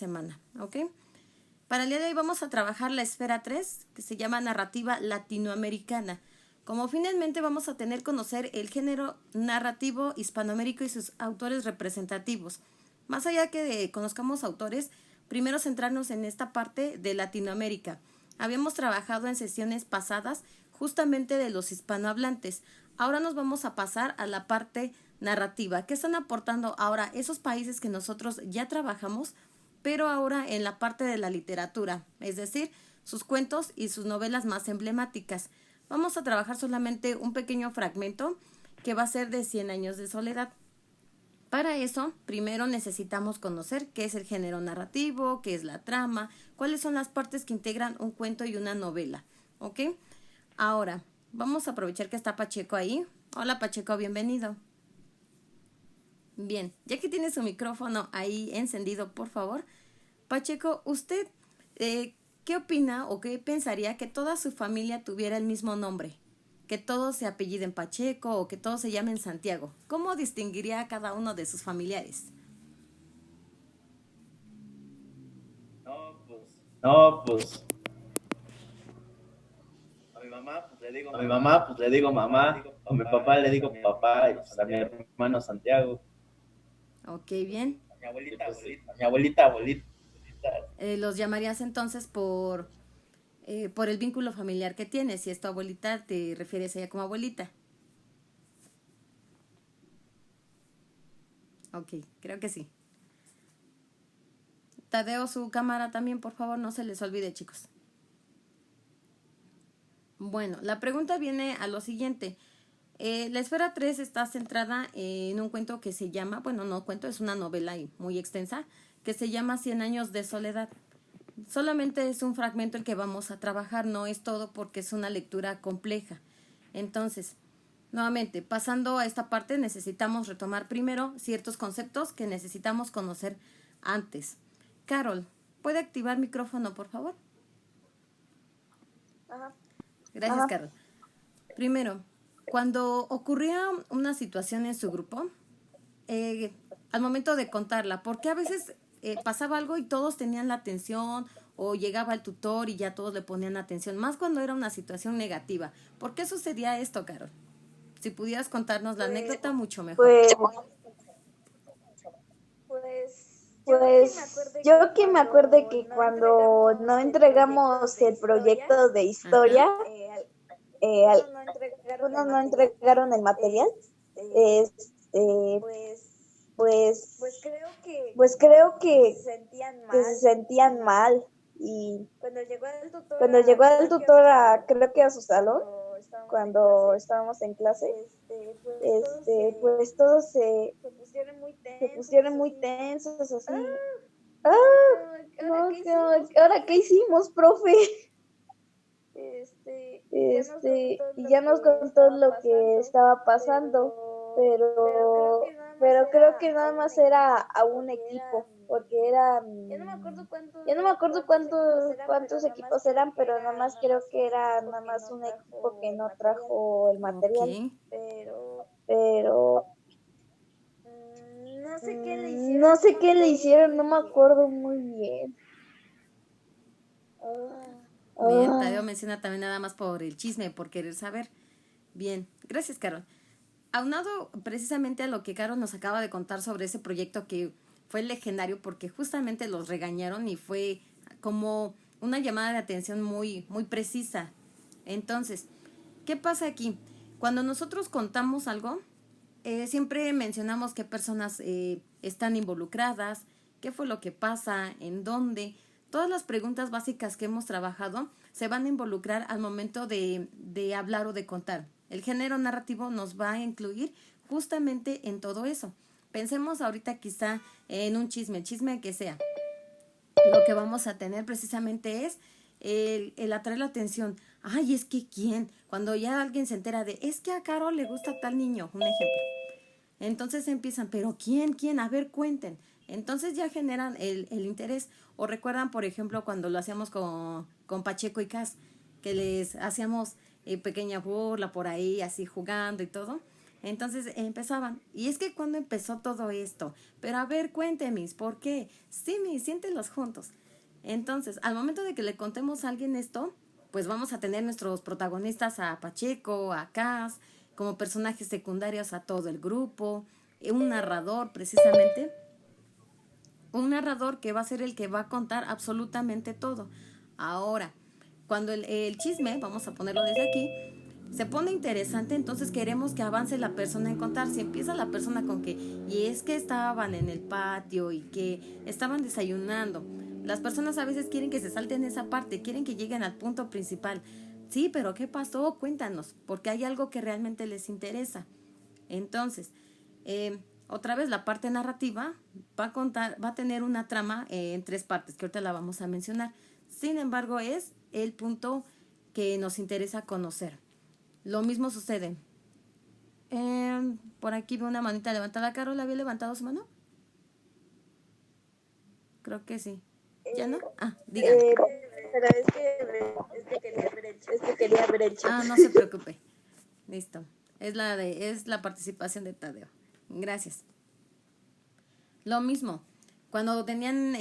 semana, ¿ok? Para el día de hoy vamos a trabajar la esfera 3, que se llama narrativa latinoamericana. Como finalmente vamos a tener conocer el género narrativo hispanoamérico y sus autores representativos. Más allá que conozcamos autores, primero centrarnos en esta parte de Latinoamérica. Habíamos trabajado en sesiones pasadas justamente de los hispanohablantes. Ahora nos vamos a pasar a la parte narrativa. ¿Qué están aportando ahora esos países que nosotros ya trabajamos, pero ahora en la parte de la literatura, es decir, sus cuentos y sus novelas más emblemáticas? Vamos a trabajar solamente un pequeño fragmento que va a ser de 100 años de soledad. Para eso, primero necesitamos conocer qué es el género narrativo, qué es la trama, cuáles son las partes que integran un cuento y una novela, ¿ok? Ahora, vamos a aprovechar que está Pacheco ahí. Hola Pacheco, bienvenido. Bien, ya que tiene su micrófono ahí encendido, por favor, Pacheco, ¿usted qué opina o qué pensaría que toda su familia tuviera el mismo nombre? Que todos se apelliden Pacheco o que todos se llamen Santiago. ¿Cómo distinguiría a cada uno de sus familiares? No, pues a mi mamá pues le digo mamá, a mi papá le digo papá, y pues a mi hermano Santiago, Ok, bien. y pues a mi abuelita. Los llamarías entonces por el vínculo familiar que tienes. Si es tu abuelita, te refieres a ella como abuelita. Ok, creo que sí. Tadeo, su cámara también, por favor, no se les olvide, chicos. Bueno, la pregunta viene a lo siguiente. La esfera 3 está centrada en un cuento que se llama, bueno, no cuento, es una novela muy extensa, que se llama 100 años de soledad. Solamente es un fragmento el que vamos a trabajar, no es todo porque es una lectura compleja. Entonces, nuevamente, pasando a esta parte, necesitamos retomar primero ciertos conceptos que necesitamos conocer antes. Carol, ¿puede activar micrófono, por favor? Ajá. Gracias, Carol. Primero, cuando ocurría una situación en su grupo, al momento de contarla, porque a veces pasaba algo y todos tenían la atención o llegaba el tutor y ya todos le ponían atención, más cuando era una situación negativa. ¿Por qué sucedía esto, Carol? Si pudieras contarnos la anécdota, mucho mejor. Yo que me acuerde que cuando no entregamos el proyecto de historia, algunos no entregaron el material, este, pues creo que se sentían mal. Y cuando llegó el tutor creo que a su salón, cuando estábamos en clase, pues todos se pusieron muy tensos, así. No, ahora qué hicimos, profe. Y ya nos contó lo que estaba pasando, pero creo que nada más era a un equipo, porque eran, ya no me acuerdo cuántos equipos eran, pero nada más creo que era nada más un equipo que no trajo el material, Ok. pero no sé qué le hicieron, no me acuerdo muy bien. Bien, Tadeo menciona también nada más por el chisme, por querer saber. Bien, gracias, Carol. Aunado precisamente a lo que Carol nos acaba de contar sobre ese proyecto que fue legendario porque justamente los regañaron y fue como una llamada de atención muy precisa. Entonces, ¿qué pasa aquí? Cuando nosotros contamos algo, siempre mencionamos qué personas están involucradas, qué fue lo que pasa, en dónde. Todas las preguntas básicas que hemos trabajado se van a involucrar al momento de hablar o de contar. El género narrativo nos va a incluir justamente en todo eso. Pensemos ahorita quizá en un chisme, el chisme que sea. Lo que vamos a tener precisamente es el atraer la atención. Ay, es que ¿quién? Cuando ya alguien se entera de, es que a Carol le gusta tal niño, un ejemplo. Entonces empiezan, pero ¿quién? ¿Quién? A ver, cuenten. Entonces ya generan el interés. O recuerdan, por ejemplo, cuando lo hacíamos con Pacheco y Cas, que les hacíamos pequeña burla por ahí, así jugando y todo. Entonces empezaban, y es que cuando empezó todo esto, pero a ver, cuénteme, ¿por qué? Sí, siéntelos juntos. Entonces, al momento de que le contemos a alguien esto, pues vamos a tener nuestros protagonistas a Pacheco, a Cas, como personajes secundarios a todo el grupo, un narrador precisamente, un narrador que va a ser el que va a contar absolutamente todo. Ahora, cuando el chisme, vamos a ponerlo desde aquí, se pone interesante, entonces queremos que avance la persona en contar. Si empieza la persona con que, y es que estaban en el patio y que estaban desayunando, las personas a veces quieren que se salten esa parte, quieren que lleguen al punto principal. Sí, pero ¿qué pasó? Cuéntanos, porque hay algo que realmente les interesa. Entonces, otra vez la parte narrativa va a tener una trama en 3 partes, que ahorita la vamos a mencionar. Sin embargo, es el punto que nos interesa conocer. Lo mismo sucede. Por aquí veo una manita levantada. ¿Carol había levantado su mano? Creo que sí. ¿Ya no? Dígame. Pero es que quería ver el chat. No se preocupe. Listo. Es la participación de Tadeo. Gracias. Lo mismo. Cuando tenían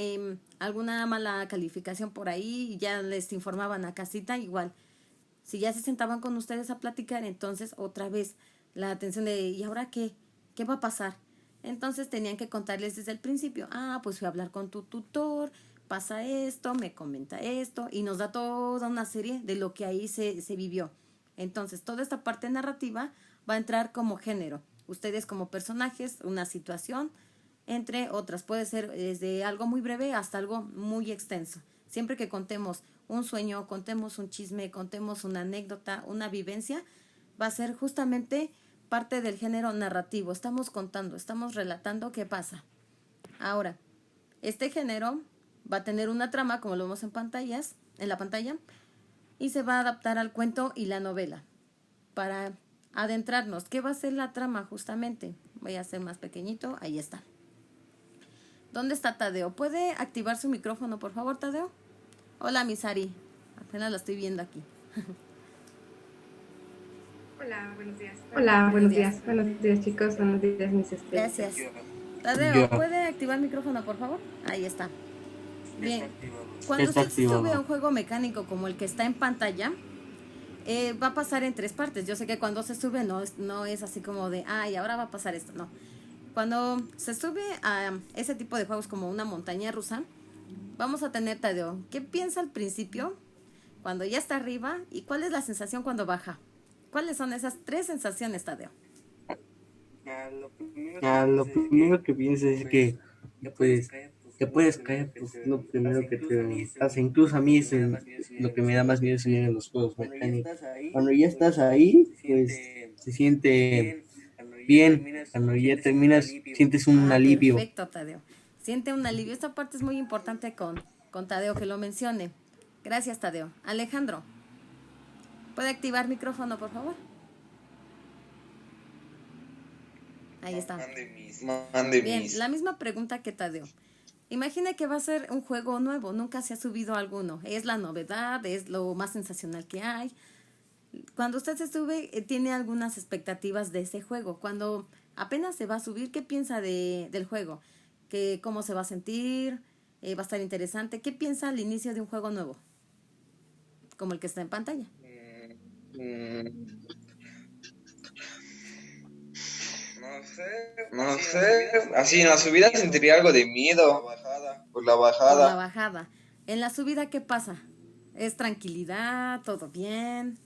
alguna mala calificación por ahí, ya les informaban a casita, igual. Si ya se sentaban con ustedes a platicar, entonces otra vez la atención de ¿y ahora qué? ¿Qué va a pasar? Entonces tenían que contarles desde el principio. Pues fui a hablar con tu tutor, pasa esto, me comenta esto, y nos da toda una serie de lo que ahí se vivió. Entonces toda esta parte narrativa va a entrar como género. Ustedes como personajes, una situación, entre otras. Puede ser desde algo muy breve hasta algo muy extenso. Siempre que contemos un sueño, contemos un chisme, contemos una anécdota, una vivencia, va a ser justamente parte del género narrativo. Estamos contando, estamos relatando qué pasa. Ahora, este género va a tener una trama, como lo vemos en la pantalla, y se va a adaptar al cuento y la novela. Para adentrarnos, ¿qué va a ser la trama justamente? Voy a hacer más pequeñito, ahí está. ¿Dónde está Tadeo? ¿Puede activar su micrófono, por favor, Tadeo? Hola, Misari. Apenas la estoy viendo aquí. Hola, buenos días. Hola, buenos días. Buenos días, chicos. Buenos días, mis estrellas. Gracias. Tadeo, ¿puede activar el micrófono, por favor? Ahí está. Bien. Cuando usted se sube a un juego mecánico como el que está en pantalla, va a pasar en 3 partes. Yo sé que cuando se sube no es así como de, ahora va a pasar esto. No. Cuando se sube a ese tipo de juegos como una montaña rusa, vamos a tener, Tadeo, ¿qué piensa al principio cuando ya está arriba y cuál es la sensación cuando baja? ¿Cuáles son esas 3 sensaciones, Tadeo? Lo primero que piensas es que te puedes caer, pues lo primero que te pasa. Incluso a mí es lo que me da más miedo es en los juegos mecánicos. Cuando ya estás ahí, pues se siente bien. Cuando ya terminas, sientes un alivio. Perfecto, Tadeo. Siente un alivio. Esta parte es muy importante con Tadeo que lo mencione. Gracias, Tadeo. Alejandro, ¿puede activar micrófono, por favor? Ahí está. Bien, la misma pregunta que Tadeo. Imagine que va a ser un juego nuevo, nunca se ha subido alguno. Es la novedad, es lo más sensacional que hay. Cuando usted se sube, tiene algunas expectativas de ese juego. Cuando apenas se va a subir, ¿qué piensa del juego? ¿Cómo se va a sentir? ¿Va a estar interesante? ¿Qué piensa al inicio de un juego nuevo? Como el que está en pantalla. No sé. Así en la subida sentiría algo de miedo. Por la bajada. En la subida, ¿qué pasa? ¿Es tranquilidad? ¿Todo bien?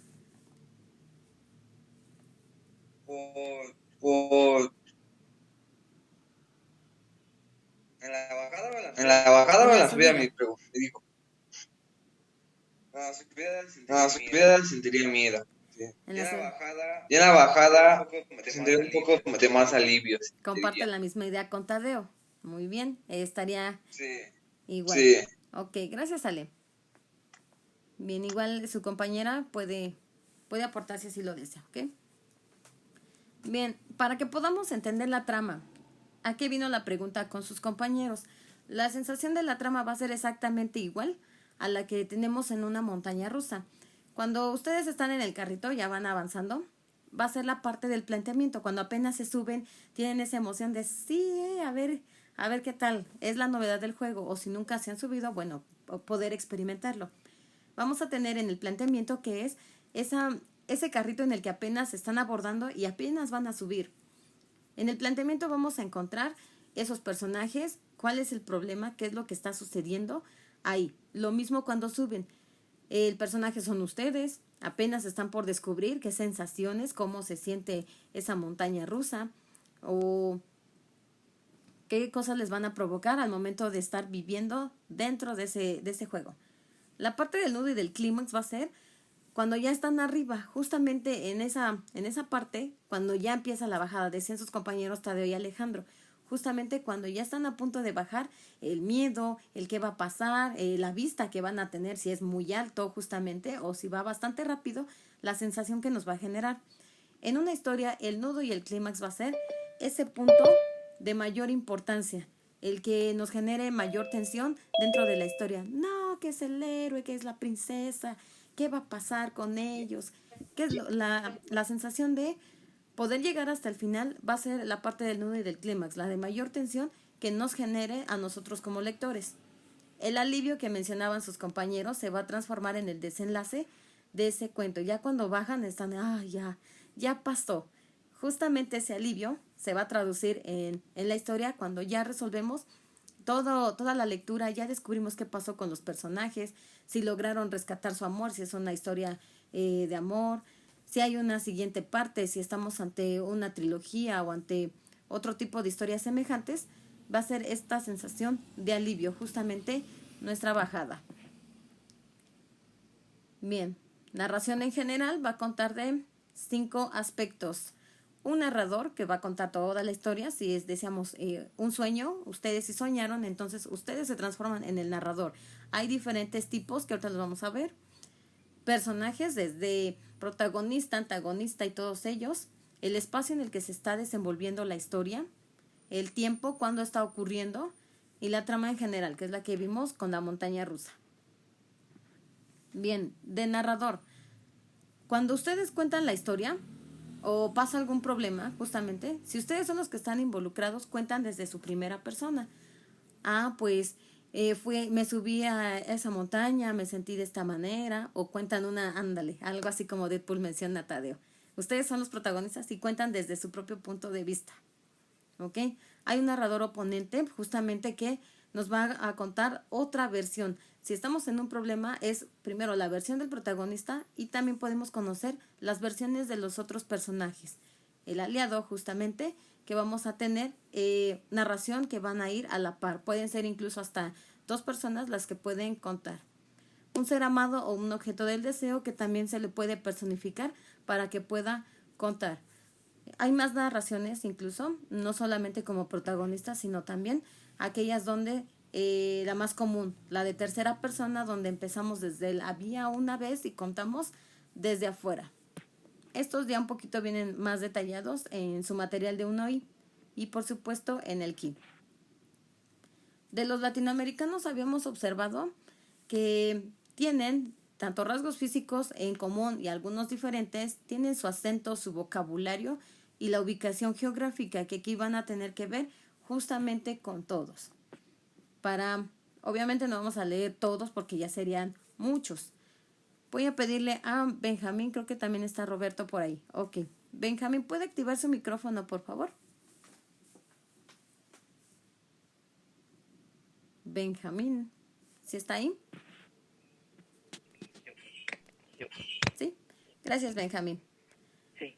¿En la bajada o en la subida? Me dijo. En la subida sentiría miedo. Sí. Y en la bajada tendría un poco de más alivio. Comparte la misma idea con Tadeo. Muy bien, estaría igual. Sí. Ok, gracias, Ale. Bien, igual su compañera puede aportar si así lo desea, ¿ok? Bien, para que podamos entender la trama, ¿a qué vino la pregunta con sus compañeros? La sensación de la trama va a ser exactamente igual a la que tenemos en una montaña rusa. Cuando ustedes están en el carrito, ya van avanzando, va a ser la parte del planteamiento. Cuando apenas se suben, tienen esa emoción de sí, a ver qué tal, es la novedad del juego, o si nunca se han subido, bueno, poder experimentarlo. Vamos a tener en el planteamiento que es ese carrito en el que apenas se están abordando y apenas van a subir. En el planteamiento vamos a encontrar esos personajes, cuál es el problema, qué es lo que está sucediendo ahí. Lo mismo cuando suben. El personaje son ustedes, apenas están por descubrir qué sensaciones, cómo se siente esa montaña rusa o qué cosas les van a provocar al momento de estar viviendo dentro de ese juego. La parte del nudo y del clímax va a ser cuando ya están arriba, justamente en esa parte, cuando ya empieza la bajada, decían sus compañeros Tadeo y Alejandro, justamente cuando ya están a punto de bajar, el miedo, el qué va a pasar, la vista que van a tener, si es muy alto justamente o si va bastante rápido, la sensación que nos va a generar. En una historia, el nudo y el clímax va a ser ese punto de mayor importancia, el que nos genere mayor tensión dentro de la historia. No, que es el héroe, que es la princesa, qué va a pasar con ellos, qué es la sensación de poder llegar hasta el final va a ser la parte del nudo y del clímax, la de mayor tensión que nos genere a nosotros como lectores. El alivio que mencionaban sus compañeros se va a transformar en el desenlace de ese cuento. Ya cuando bajan están, ya pasó. Justamente ese alivio se va a traducir en la historia cuando ya resolvemos toda la lectura, ya descubrimos qué pasó con los personajes, si lograron rescatar su amor, si es una historia de amor, si hay una siguiente parte, si estamos ante una trilogía o ante otro tipo de historias semejantes, va a ser esta sensación de alivio, justamente nuestra bajada. Bien, narración en general va a contar de 5 aspectos. Un narrador que va a contar toda la historia, si deseamos un sueño, ustedes si soñaron, entonces ustedes se transforman en el narrador. Hay diferentes tipos que ahorita los vamos a ver. Personajes desde protagonista, antagonista y todos ellos, el espacio en el que se está desenvolviendo la historia, el tiempo, cuándo está ocurriendo y la trama en general, que es la que vimos con la montaña rusa. Bien, de narrador. Cuando ustedes cuentan la historia o pasa algún problema, justamente, si ustedes son los que están involucrados, cuentan desde su primera persona. Pues me subí a esa montaña, me sentí de esta manera, o cuentan algo así como Deadpool menciona a Tadeo. Ustedes son los protagonistas y cuentan desde su propio punto de vista. ¿Ok? Hay un narrador oponente justamente que nos va a contar otra versión. Si estamos en un problema, es primero la versión del protagonista y también podemos conocer las versiones de los otros personajes. El aliado, justamente, que vamos a tener narración que van a ir a la par. Pueden ser incluso hasta 2 personas las que pueden contar. Un ser amado o un objeto del deseo que también se le puede personificar para que pueda contar. Hay más narraciones incluso, no solamente como protagonistas, sino también aquellas donde la más común, la de tercera persona, donde empezamos desde el había una vez y contamos desde afuera. Estos ya un poquito vienen más detallados en su material de UNOI y por supuesto en el KIN. De los latinoamericanos habíamos observado que tienen tanto rasgos físicos en común y algunos diferentes, tienen su acento, su vocabulario y la ubicación geográfica que aquí van a tener que ver justamente con todos. Obviamente no vamos a leer todos porque ya serían muchos. Voy a pedirle a Benjamín, creo que también está Roberto por ahí. Ok, Benjamín, ¿puede activar su micrófono, por favor? Benjamín, ¿sí está ahí? Sí, gracias Benjamín. Sí.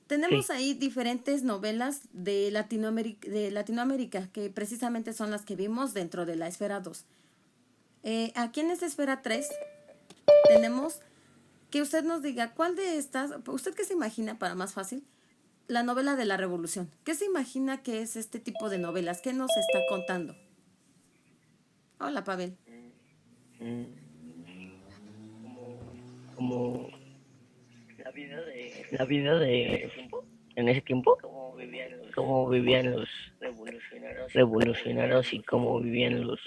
Tenemos ahí diferentes novelas de Latinoamérica, que precisamente son las que vimos dentro de la esfera 2. Aquí en esta esfera 3 tenemos que usted nos diga cuál de estas, usted qué se imagina para más fácil, la novela de la Revolución. ¿Qué se imagina que es este tipo de novelas? ¿Qué nos está contando? Hola, Pavel. Como la vida de en ese tiempo, cómo vivían los revolucionarios y cómo vivían los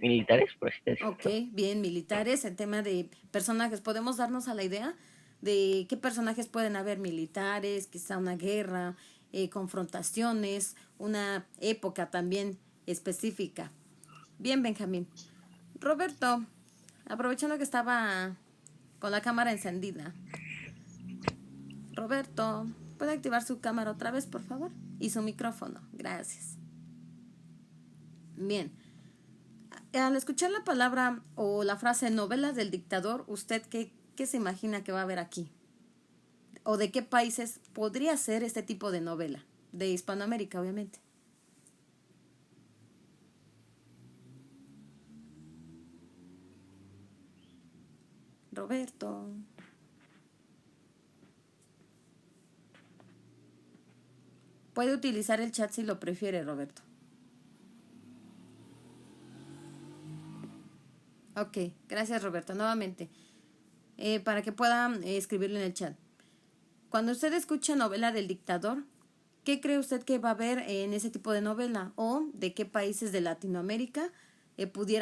militares, por así decirlo. Ok, bien, militares, en tema de personajes. ¿Podemos darnos a la idea de qué personajes pueden haber: militares, quizá una guerra, confrontaciones, una época también específica. Bien, Benjamín. Roberto, aprovechando que estaba con la cámara encendida. Roberto, ¿puede activar su cámara otra vez, por favor? Y su micrófono. Gracias. Bien. Al escuchar la palabra o la frase novela del dictador, ¿usted qué se imagina que va a haber aquí? ¿O de qué países podría ser este tipo de novela? De Hispanoamérica, obviamente. Roberto. Puede utilizar el chat si lo prefiere, Roberto. Ok, gracias, Roberto. Nuevamente, para que pueda escribirlo en el chat. Cuando usted escucha novela del dictador, ¿qué cree usted que va a haber en ese tipo de novela? ¿O de qué países de Latinoamérica pudiera